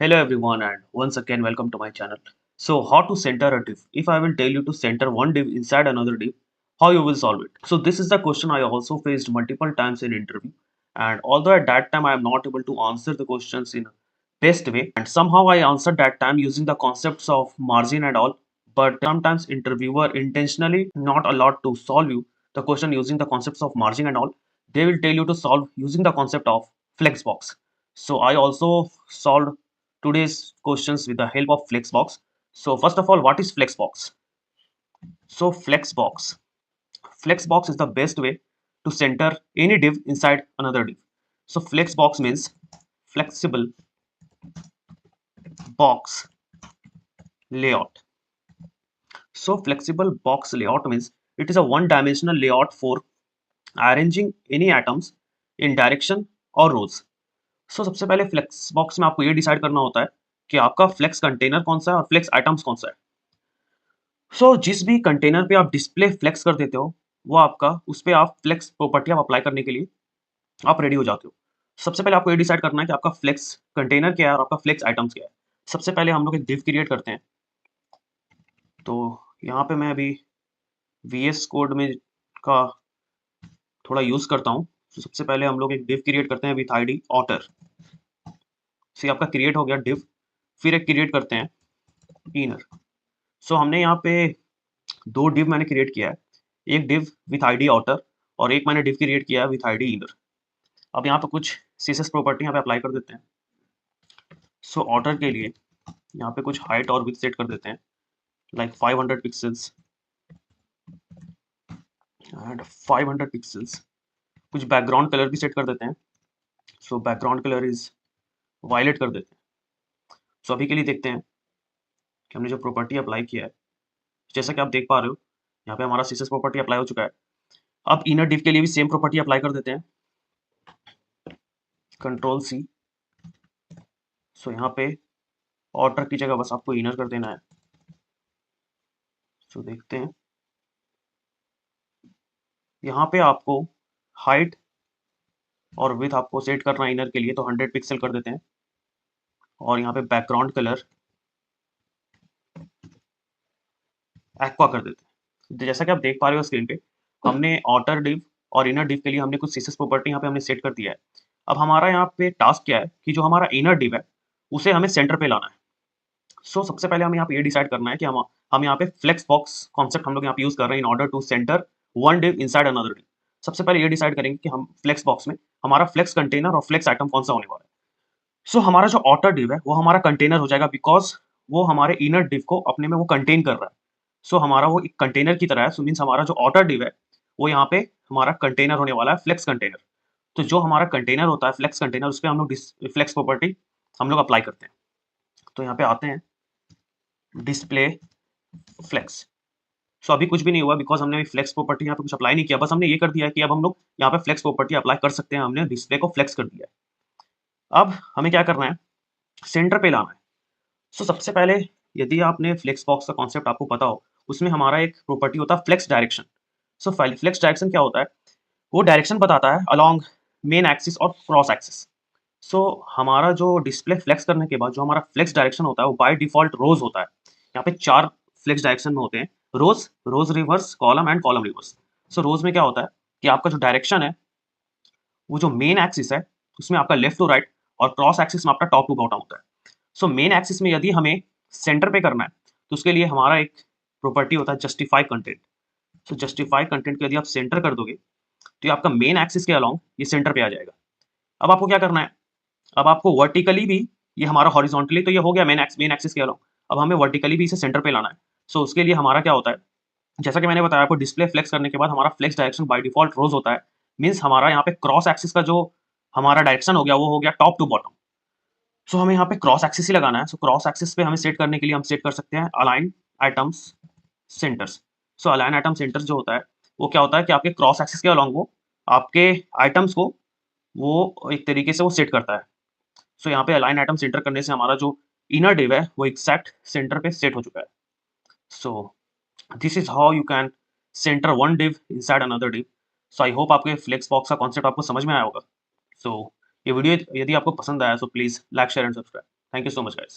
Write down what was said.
Hello everyone and once again welcome to my channel. So how to center a div? If I will tell you to center one div inside another div, how you will solve it? So this is the question I also faced multiple times in interview, and although at that time I am not able to answer the questions in best way, and somehow I answered that time using the concepts of margin and all, but sometimes interviewer intentionally not allowed to solve you the question using the concepts of margin and all. They will tell you to solve using the concept of flexbox. So I also solved today's questions with the help of Flexbox. So first of all, what is Flexbox? So Flexbox is the best way to center any div inside another div. So Flexbox means flexible box layout. So flexible box layout means it is a one-dimensional layout for arranging any atoms in direction or rows. So सबसे पहले flex box में आपको ये decide करना होता है कि आपका फ्लेक्स कंटेनर कौन सा है और फ्लेक्स आइटम्स कौन सा है। जिस भी कंटेनर पे आप डिस्प्ले फ्लेक्स कर देते हो, वो आपका उस पे आप फ्लेक्स प्रॉपर्टी आप अप्लाई करने के लिए आप रेडी हो जाते हो। सबसे पहले आपको ये डिसाइड करना है कि आपका फ्लेक्स कंटेनर क्या है और आपका फ्लेक्स आइटम्स क्या है। सबसे पहले हम लोग एक डिव क्रिएट करते हैं। तो यहाँ पे मैं अभी वीएस कोड में का थोड़ा यूज़ करता हूँ। तो सबसे पहले हम लोग एक डिव क्रिएट करते हैं विथ आईडी ऑटर। से आपका क्रिएट हो गया डिव। फिर एक क्रिएट करते हैं इनर। हमने यहाँ पे 2 डिव मैंने क्रिएट किया है। एक डिव विथ आईडी आउटर और एक मैंने डिव क्रिएट किया है विथ आईडी इनर। अब यहाँ पे कुछ सीएसएस प्रॉपर्टी यहाँ पे अप्लाई कर देते हैं। आउटर के लिए यहाँ पे कुछ हाइट और विड्थ सेट कर देते हैं, लाइक 500 पिक्सेल्स एंड 500 पिक्सेल्स। कुछ बैकग्राउंड कलर भी सेट कर देते हैं। बैकग्राउंड कलर इज वायलेट कर देते हैं। अभी के लिए देखते हैं कि हमने जो प्रॉपर्टी अप्लाई किया है, जैसा कि आप देख पा रहे हो यहाँ पे हमारा सीएसएस प्रॉपर्टी अप्लाई हो चुका है। अब इनर डिव के लिए भी सेम प्रॉपर्टी अप्लाई कर देते हैं, कंट्रोल सी। यहाँ पे ऑर्डर की जगह बस आपको इनर कर देना है। देखते हैं यहाँ पे आपको हाइट और विथ आपको सेट करना है इनर के लिए, तो 100 पिक्सल कर देते हैं। और यहाँ पे बैकग्राउंड कलर एक्वा कर देते हैं। जैसा कि आप देख पा रहे हो स्क्रीन पे, हमने आउटर डिव और इनर डिव के लिए हमने कुछ सीएसएस प्रॉपर्टी यहाँ पे हमने सेट कर दिया है। अब हमारा यहाँ पे टास्क क्या है कि जो हमारा इनर डिव है उसे हमें सेंटर पे लाना है। सबसे पहले हमें यहाँ पे ये डिसाइड करना है कि हम यहाँ पे फ्लेक्स बॉक्स कॉन्सेप्ट हम लोग यहाँ पे यूज कर रहे हैं in order to centre one div inside another div. सबसे पहले ये डिसाइड करेंगे कि हम फ्लेक्स बॉक्स में हमारा फ्लेक्स कंटेनर और फ्लेक्स आइटम कौन सा होने वाला है। हमारा जो आउटर डिव है वो हमारा कंटेनर हो जाएगा, बिकॉज वो हमारे इनर डिव को अपने में वो कंटेन कर रहा है। हमारा वो एक कंटेनर की तरह है। मीन्स हमारा जो आउटर डिव है वो यहाँ पे हमारा कंटेनर होने वाला है, फ्लेक्स कंटेनर। जो हमारा कंटेनर होता है फ्लेक्स कंटेनर, उस पर हम लोग फ्लेक्स प्रॉपर्टी हम लोग अप्लाई करते हैं। यहाँ पे आते हैं डिस्प्ले फ्लेक्स। अभी कुछ भी नहीं हुआ, बिकॉज हमने फ्लेक्स प्रॉपर्टी यहाँ पे कुछ अप्लाई नहीं किया। बस हमने ये कर दिया है कि अब हम लोग यहाँ पे फ्लेक्स प्रॉपर्टी अप्लाई कर सकते हैं। हमने डिस्प्ले को फ्लेक्स कर दिया है। अब हमें क्या करना है, सेंटर पे लाना है। सबसे पहले यदि आपने फ्लेक्स बॉक्स का कॉन्सेप्ट आपको पता हो, उसमें हमारा एक प्रॉपर्टी होता है फ्लेक्स डायरेक्शन। फ्लेक्स डायरेक्शन क्या होता है, वो डायरेक्शन बताता है अलोंग मेन एक्सिस और क्रॉस एक्सिस। हमारा जो डिस्प्ले फ्लेक्स करने के बाद जो हमारा फ्लेक्स डायरेक्शन होता है वो बाय डिफॉल्ट रोज होता है। यहाँ पे 4 फ्लेक्स डायरेक्शन में होते हैं, rows, rows reverse, column and column reverse. Rows में क्या होता है कि आपका जो डायरेक्शन है वो जो मेन एक्सिस है उसमें आपका लेफ्ट टू राइट और क्रॉस एक्सिस में आपका टॉप टू बॉटम होता है। मेन एक्सिस में यदि हमें सेंटर पे करना है तो उसके लिए हमारा एक प्रॉपर्टी होता है जस्टिफाई कंटेंट। जस्टिफाई कंटेंट को यदि आप सेंटर कर दोगे तो ये आपका मेन एक्सिस के अलोंग ये सेंटर पे आ जाएगा। अब आपको क्या करना है, अब आपको वर्टिकली भी, ये हमारा हॉरिजॉन्टली तो ये हो गया मेन एक्सिस के अलोंग, अब हमें वर्टिकली भी इसे सेंटर पे लाना है। उसके लिए हमारा क्या होता है, जैसा कि मैंने बताया आपको, डिस्प्ले फ्लेक्स करने के बाद हमारा फ्लेक्स डायरेक्शन बाय डिफॉल्ट रोज होता है। मींस हमारा यहाँ पे क्रॉस एक्सिस का जो हमारा डायरेक्शन हो गया वो हो गया टॉप टू बॉटम। हमें यहाँ पे क्रॉस एक्सिस ही लगाना है। क्रॉस एक्सिस पे हमें सेट करने के लिए हम सेट कर सकते हैं align items centres. Align item centres जो होता है वो क्या होता है कि आपके क्रॉस एक्सिस के अलोंग वो आपके आइटम्स को वो एक तरीके से वो सेट करता है। यहाँ पे अलाइन आइटम सेंटर करने से हमारा जो इनर डिव है वो एग्जैक्ट सेंटर पे सेट हो चुका है। This is how you can centre one div inside another div. I hope आपके फ्लेक्स बॉक्स का कॉन्सेप्ट आपको समझ में आया होगा। ये वीडियो यदि आपको पसंद आया तो please like, share and subscribe. Thank you so much guys.